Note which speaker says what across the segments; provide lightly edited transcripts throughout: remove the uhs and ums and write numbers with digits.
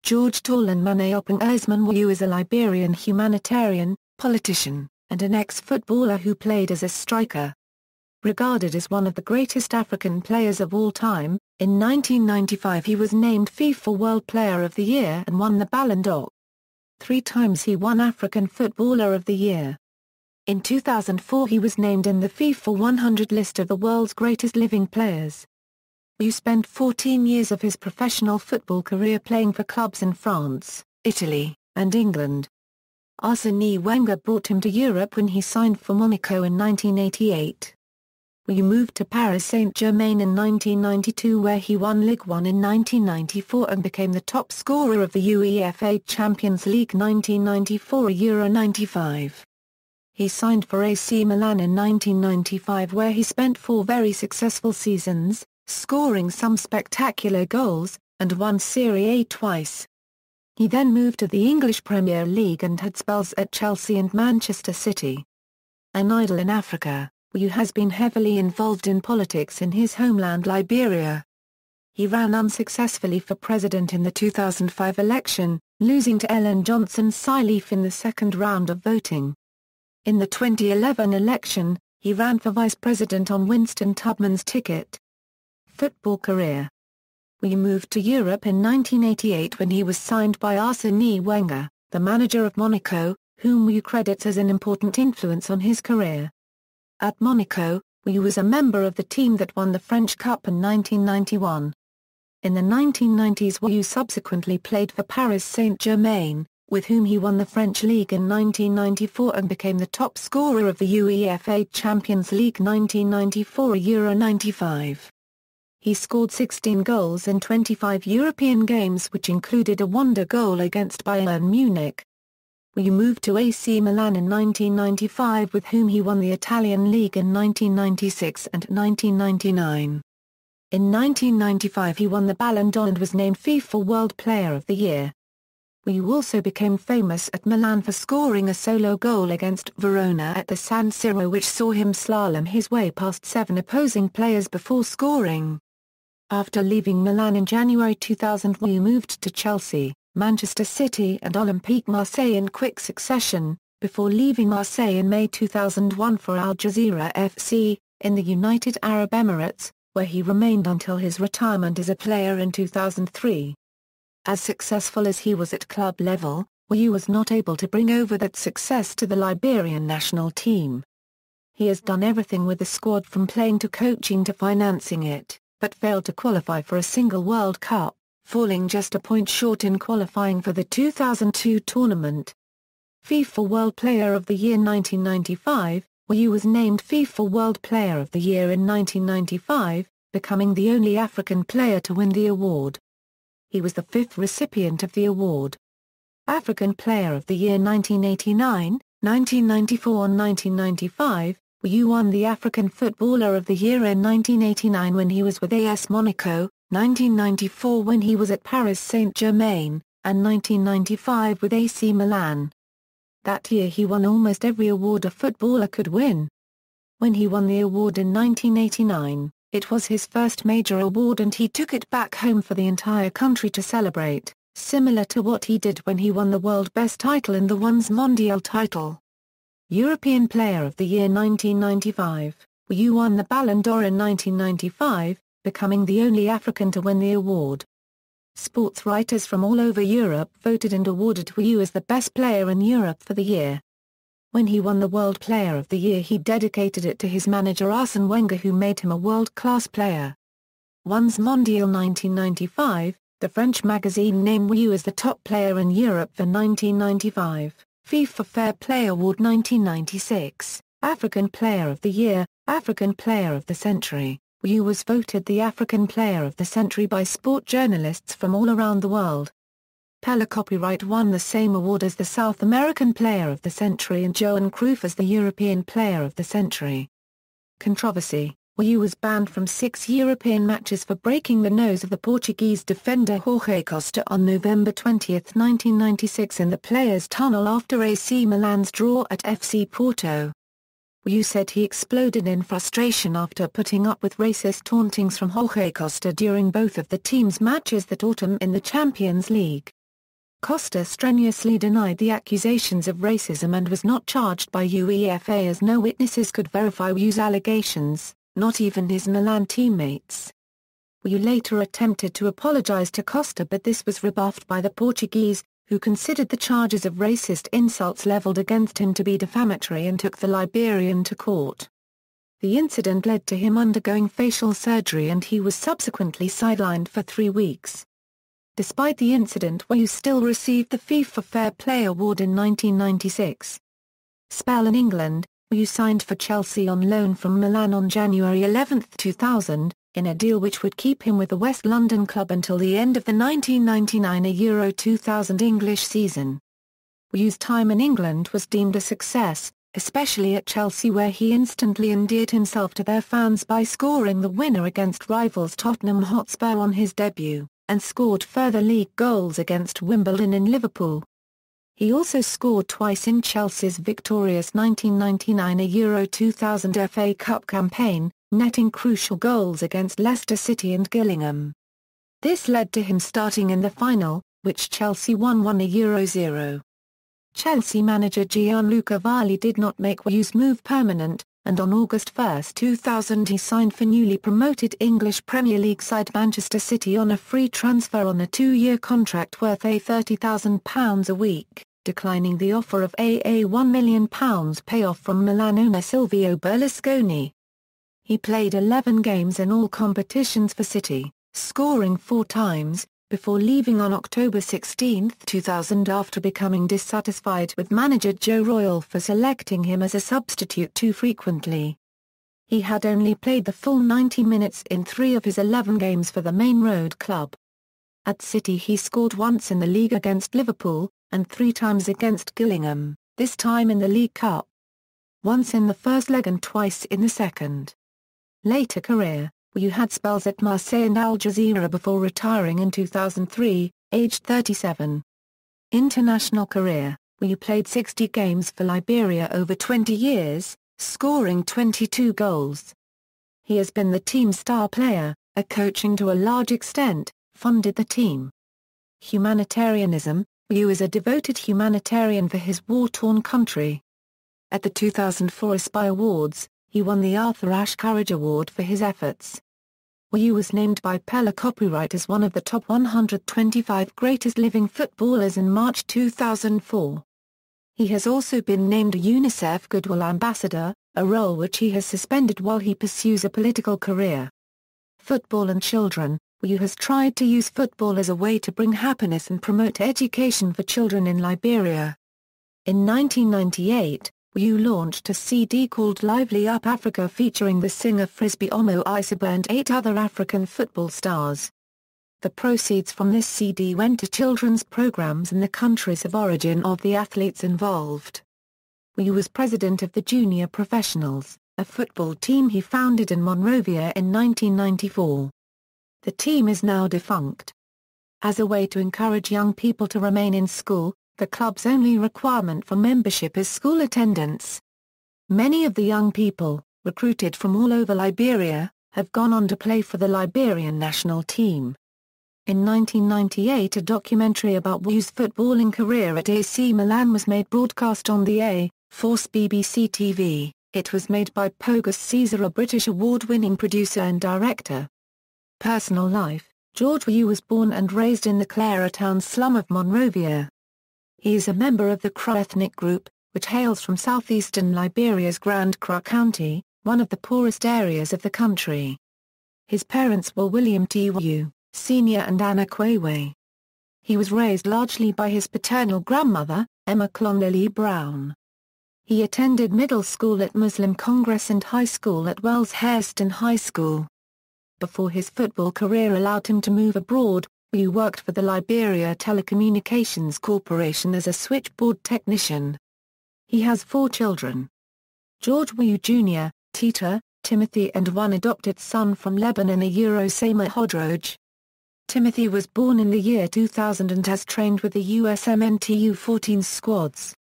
Speaker 1: George Tawlon Manneh Oppong Ousman Weah is a Liberian humanitarian, politician, and an ex-footballer who played as a striker. Regarded as one of the greatest African players of all time, in 1995 he was named FIFA World Player of the Year and won the Ballon d'Or. 3 times he won African Footballer of the Year. In 2004 he was named in the FIFA 100 list of the world's greatest living players. Weah spent 14 years of his professional football career playing for clubs in France, Italy, and England. Arsène Wenger brought him to Europe when he signed for Monaco in 1988. Weah moved to Paris Saint Germain in 1992 where he won Ligue 1 in 1994 and became the top scorer of the UEFA Champions League 1994 Euro 95. He signed for AC Milan in 1995 where he spent 4 very successful seasons, scoring some spectacular goals, and won Serie A twice. He then moved to the English Premier League and had spells at Chelsea and Manchester City. An idol in Africa, Weah has been heavily involved in politics in his homeland Liberia. He ran unsuccessfully for president in the 2005 election, losing to Ellen Johnson Sirleaf in the second round of voting. In the 2011 election, he ran for vice president on Winston Tubman's ticket. Football career. Weah moved to Europe in 1988 when he was signed by Arsène Wenger, the manager of Monaco, whom Weah credits as an important influence on his career. At Monaco, Weah was a member of the team that won the French Cup in 1991. In the 1990s Weah subsequently played for Paris Saint Germain, with whom he won the French Ligue in 1994 and became the top scorer of the UEFA Champions League 1994 Euro 95. He scored 16 goals in 25 European games which included a wonder goal against Bayern Munich. Weah moved to AC Milan in 1995 with whom he won the Italian League in 1996 and 1999. In 1995 he won the Ballon d'Or and was named FIFA World Player of the Year. Weah also became famous at Milan for scoring a solo goal against Verona at the San Siro which saw him slalom his way past 7 opposing players before scoring. After leaving Milan in January 2000 Weah moved to Chelsea, Manchester City and Olympique Marseille in quick succession, before leaving Marseille in May 2001 for Al Jazeera FC, in the United Arab Emirates, where he remained until his retirement as a player in 2003. As successful as he was at club level, Weah was not able to bring over that success to the Liberian national team. He has done everything with the squad from playing to coaching to financing it, but failed to qualify for a single World Cup, falling just a point short in qualifying for the 2002 tournament. FIFA World Player of the Year 1995, Weah was named FIFA World Player of the Year in 1995, becoming the only African player to win the award. He was the 5th recipient of the award. African Player of the Year 1989, 1994 and 1995, Weah won the African Footballer of the Year in 1989 when he was with AS Monaco, 1994 when he was at Paris Saint Germain, and 1995 with AC Milan. That year he won almost every award a footballer could win. When he won the award in 1989, it was his first major award and he took it back home for the entire country to celebrate, similar to what he did when he won the World Best title and the Once Mondial title. European Player of the Year 1995, Weah won the Ballon d'Or in 1995, becoming the only African to win the award. Sports writers from all over Europe voted and awarded Weah as the best player in Europe for the year. When he won the World Player of the Year he dedicated it to his manager Arsène Wenger who made him a world-class player. Once Mondial 1995, the French magazine named Weah as the top player in Europe for 1995. FIFA Fair Play Award 1996, African Player of the Year, African Player of the Century. Weah was voted the African Player of the Century by sport journalists from all around the world. Pele Copyright won the same award as the South American Player of the Century and Johan Cruyff as the European Player of the Century. Controversy: Weah was banned from 6 European matches for breaking the nose of the Portuguese defender Jorge Costa on November 20, 1996 in the Players' Tunnel after AC Milan's draw at FC Porto. Weah said he exploded in frustration after putting up with racist tauntings from Jorge Costa during both of the team's matches that autumn in the Champions League. Costa strenuously denied the accusations of racism and was not charged by UEFA as no witnesses could verify Weah's allegations, not even his Milan teammates. Weah later attempted to apologize to Costa, but this was rebuffed by the Portuguese, who considered the charges of racist insults leveled against him to be defamatory and took the Liberian to court. The incident led to him undergoing facial surgery and he was subsequently sidelined for 3 weeks. Despite the incident, Weah still received the FIFA Fair Play Award in 1996. Spell in England, Weah signed for Chelsea on loan from Milan on January 11, 2000, in a deal which would keep him with the West London club until the end of the 1999 Euro 2000 English season. Weah's time in England was deemed a success, especially at Chelsea, where he instantly endeared himself to their fans by scoring the winner against rivals Tottenham Hotspur on his debut, and scored further league goals against Wimbledon and Liverpool. He also scored twice in Chelsea's victorious 1999 Euro 2000 FA Cup campaign, netting crucial goals against Leicester City and Gillingham. This led to him starting in the final, which Chelsea won 1-0. Chelsea manager Gianluca Vialli did not make Weah's move permanent, and on August 1, 2000 he signed for newly promoted English Premier League side Manchester City on a free transfer on a 2-year contract worth £30,000 a week, declining the offer of a £1 million payoff from Milan owner Silvio Berlusconi. He played 11 games in all competitions for City, scoring 4 times, before leaving on October 16, 2000 after becoming dissatisfied with manager Joe Royle for selecting him as a substitute too frequently. He had only played the full 90 minutes in 3 of his 11 games for the main road club. At City he scored once in the League against Liverpool, and 3 times against Gillingham, this time in the League Cup. Once in the first leg and twice in the second. Later career, Weah had spells at Marseille and Al Jazeera before retiring in 2003, aged 37. International career, Weah played 60 games for Liberia over 20 years, scoring 22 goals. He has been the team's star player, coaching to a large extent, funded the team. Humanitarianism, Weah is a devoted humanitarian for his war-torn country. At the 2004 Aspire Awards, he won the Arthur Ashe Courage Award for his efforts. Weah was named by Pella Copyright as one of the top 125 greatest living footballers in March 2004. He has also been named a UNICEF Goodwill Ambassador, a role which he has suspended while he pursues a political career. Football and children, Weah has tried to use football as a way to bring happiness and promote education for children in Liberia. In 1998, Weah launched a CD called Lively Up Africa featuring the singer Frisbee Omo Isaba and 8 other African football stars. The proceeds from this CD went to children's programs in the countries of origin of the athletes involved. Weah was president of the Junior Professionals, a football team he founded in Monrovia in 1994. The team is now defunct. As a way to encourage young people to remain in school, the club's only requirement for membership is school attendance. Many of the young people, recruited from all over Liberia, have gone on to play for the Liberian national team. In 1998 a documentary about Weah's footballing career at AC Milan was made broadcast on the A-Force BBC TV. It was made by Pogus Caesar, a British award-winning producer and director. Personal life, George Weah was born and raised in the Claratown slum of Monrovia. He is a member of the Kru ethnic group, which hails from southeastern Liberia's Grand Kru County, one of the poorest areas of the country. His parents were William T. Weah, Sr. and Anna Kwewe. He was raised largely by his paternal grandmother, Emma Clonlily Brown. He attended middle school at Muslim Congress and high school at Wells Hairston High School. Before his football career allowed him to move abroad, Weah worked for the Liberia Telecommunications Corporation as a switchboard technician. He has 4 children. George Weah Jr., Tita, Timothy and one adopted son from Lebanon, Sama Hodroj. Timothy was born in the year 2000 and has trained with the USMNT U14 squads.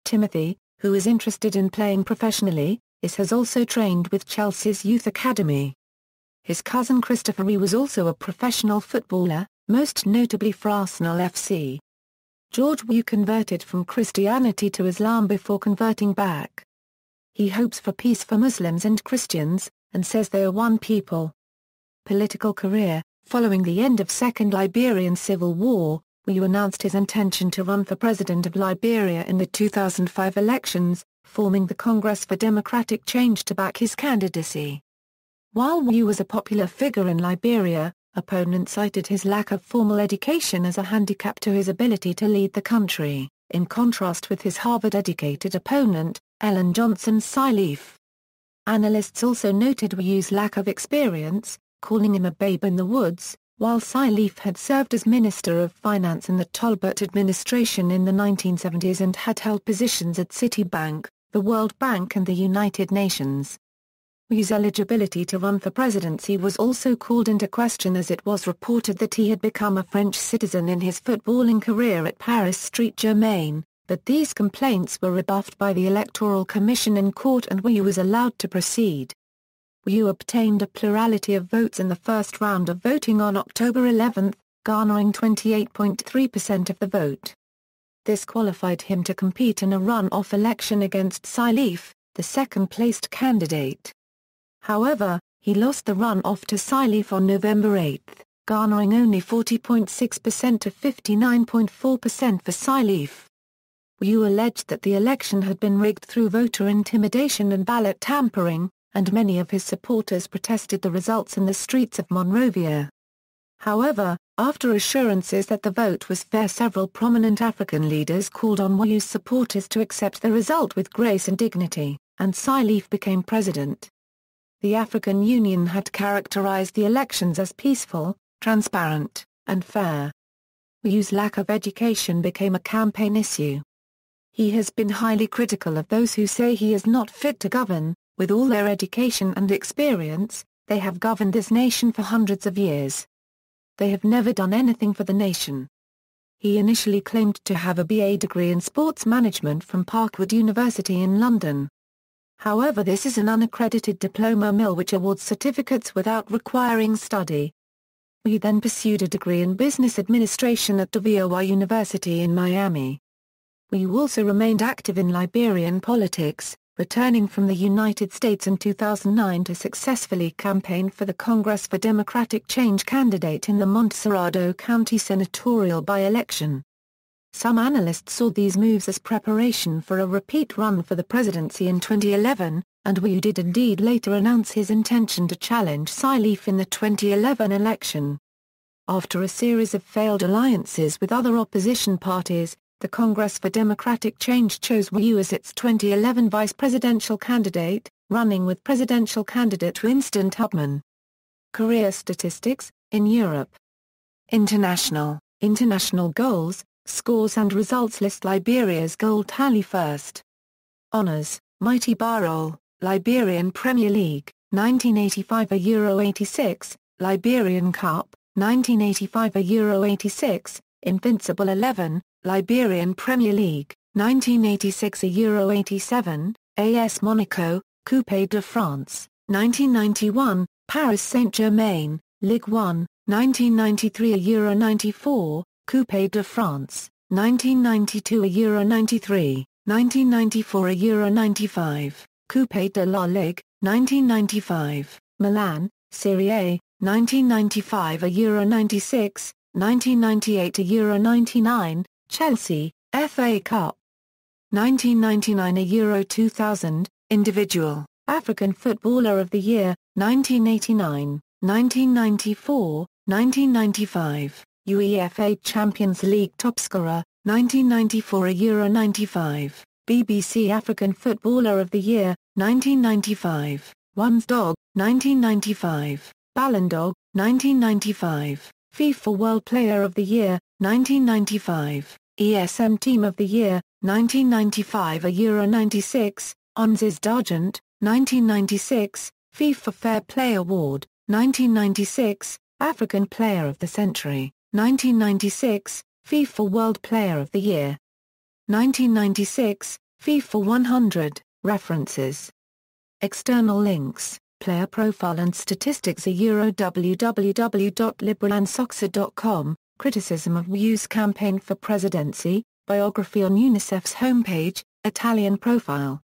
Speaker 1: Timothy, who is interested in playing professionally, has also trained with Chelsea's youth academy. His cousin Christopher Weah was also a professional footballer, most notably for Arsenal FC. George Weah converted from Christianity to Islam before converting back. He hopes for peace for Muslims and Christians, and says they are one people. Political career. Following the end of Second Liberian Civil War, Weah announced his intention to run for president of Liberia in the 2005 elections, forming the Congress for Democratic Change to back his candidacy. While Weah was a popular figure in Liberia, opponents cited his lack of formal education as a handicap to his ability to lead the country, in contrast with his Harvard-educated opponent, Ellen Johnson Sirleaf. Analysts also noted Weah's lack of experience, calling him a babe in the woods, while Sirleaf had served as Minister of Finance in the Tolbert administration in the 1970s and had held positions at Citibank, the World Bank and the United Nations. Weah's eligibility to run for presidency was also called into question as it was reported that he had become a French citizen in his footballing career at Paris Saint Germain, but these complaints were rebuffed by the Electoral Commission in court and Weah was allowed to proceed. Weah obtained a plurality of votes in the first round of voting on October 11, garnering 28.3% of the vote. This qualified him to compete in a run-off election against Sirleaf, the second-placed candidate. However, he lost the run-off to Sirleaf on November 8, garnering only 40.6% to 59.4% for Sirleaf. Weah alleged that the election had been rigged through voter intimidation and ballot tampering, and many of his supporters protested the results in the streets of Monrovia. However, after assurances that the vote was fair, several prominent African leaders called on Weah's supporters to accept the result with grace and dignity, and Sirleaf became president. The African Union had characterized the elections as peaceful, transparent, and fair. Weah's lack of education became a campaign issue. He has been highly critical of those who say he is not fit to govern. With all their education and experience, they have governed this nation for hundreds of years. They have never done anything for the nation. He initially claimed to have a BA degree in sports management from Parkwood University in London. However, this is an unaccredited diploma mill which awards certificates without requiring study. He then pursued a degree in business administration at Weah University in Miami. He also remained active in Liberian politics, returning from the United States in 2009 to successfully campaign for the Congress for Democratic Change candidate in the Montserrado County senatorial by-election. Some analysts saw these moves as preparation for a repeat run for the presidency in 2011, and Weah did indeed later announce his intention to challenge Sirleaf in the 2011 election. After a series of failed alliances with other opposition parties, the Congress for Democratic Change chose Weah as its 2011 vice presidential candidate, running with presidential candidate Winston Tubman. Career statistics in Europe. International goals, scores and results list Liberia's goal tally first. Honours: Mighty Barrel, Liberian Premier League, 1985 a Euro 86, Liberian Cup, 1985 a Euro 86, Invincible 11, Liberian Premier League, 1986 a Euro 87, AS Monaco, Coupe de France, 1991, Paris Saint Germain, Ligue 1, 1993 a Euro 94, Coupe de France, 1992 a Euro 93, 1994 a Euro 95, Coupe de la Ligue, 1995, Milan, Serie A, 1995 a Euro 96, 1998 a Euro 99, Chelsea, FA Cup. 1999 a Euro 2000, Individual, African Footballer of the Year, 1989, 1994, 1995, UEFA Champions League Topscorer, 1994 a Euro 95, BBC African Footballer of the Year, 1995, One's Dog, 1995, Ballon d'Or, 1995, FIFA World Player of the Year, 1995, ESM Team of the Year, 1995 a Euro 96, Onzi's d'Argent, 1996, FIFA Fair Play Award, 1996, African Player of the Century, 1996, FIFA World Player of the Year. 1996, FIFA 100, references. External links, player profile and statistics www.liberiansoccer.com, Criticism of Weah's campaign for presidency, biography on UNICEF's homepage, Italian profile.